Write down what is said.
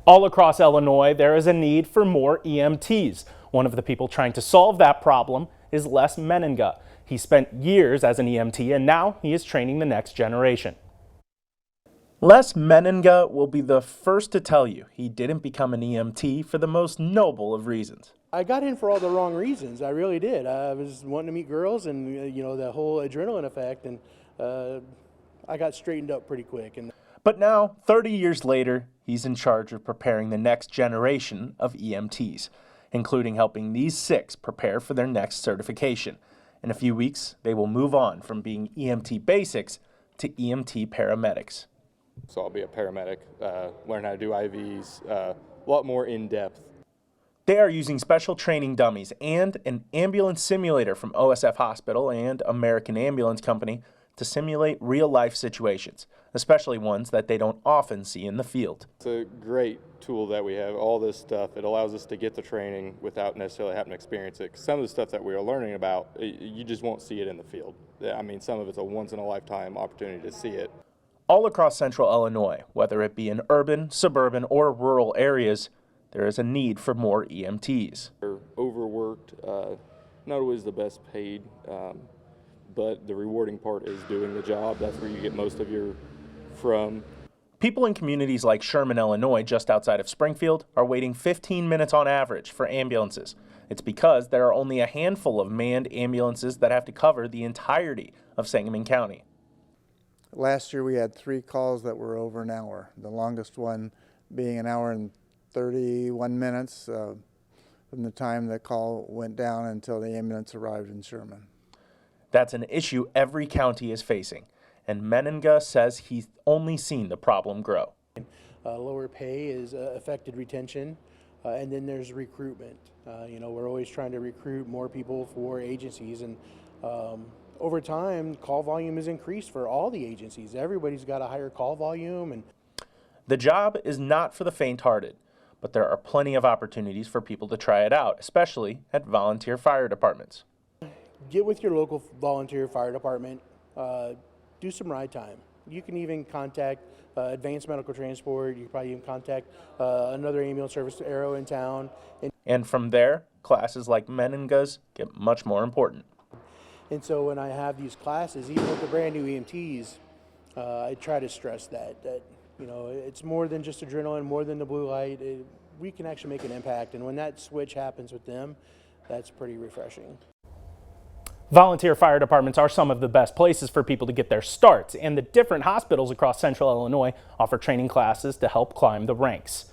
All across Illinois, there is a need for more EMTs. One of the people trying to solve that problem is Les Meninga. He spent years as an EMT and now he is training the next generation. Les Meninga will be the first to tell you he didn't become an EMT for the most noble of reasons. I got in for all the wrong reasons. I really did. I was wanting to meet girls and, the whole adrenaline effect, and I got straightened up pretty quick. But now, 30 years later, he's in charge of preparing the next generation of EMTs, including helping these 6 prepare for their next certification. In a few weeks, they will move on from being EMT basics to EMT paramedics. So I'll be a paramedic, learn how to do IVs, a lot more in-depth. They are using special training dummies and an ambulance simulator from OSF Hospital and American Ambulance Company to simulate real-life situations, especially ones that they don't often see in the field. It's a great tool that we have, all this stuff. It allows us to get the training without necessarily having to experience it. 'Cause some of the stuff that we are learning about, you just won't see it in the field. I mean, some of it's a once-in-a-lifetime opportunity to see it. All across central Illinois, whether it be in urban, suburban, or rural areas, there is a need for more EMTs. They're overworked, not always the best paid, but the rewarding part is doing the job. That's where you get most of your from. People in communities like Sherman, Illinois, just outside of Springfield, are waiting 15 minutes on average for ambulances. It's because there are only a handful of manned ambulances that have to cover the entirety of Sangamon County. Last year we had 3 calls that were over an hour, the longest one being an hour and 31 minutes from the time the call went down until the ambulance arrived in Sherman. That's an issue every county is facing, and Meninga says he's only seen the problem grow. Lower pay has affected retention, and then there's recruitment. We're always trying to recruit more people for agencies, and over time, call volume has increased for all the agencies. Everybody's got a higher call volume. And the job is not for the faint-hearted, but there are plenty of opportunities for people to try it out, especially at volunteer fire departments. Get with your local volunteer fire department, do some ride time. You can even contact Advanced Medical Transport. You can probably even contact another ambulance service, Arrow, in town. And from there, classes like Meninga's get much more important. And so when I have these classes, even with the brand new EMTs, I try to stress that it's more than just adrenaline, more than the blue light. We can actually make an impact, and when that switch happens with them, that's pretty refreshing. Volunteer fire departments are some of the best places for people to get their starts, and the different hospitals across central Illinois offer training classes to help climb the ranks.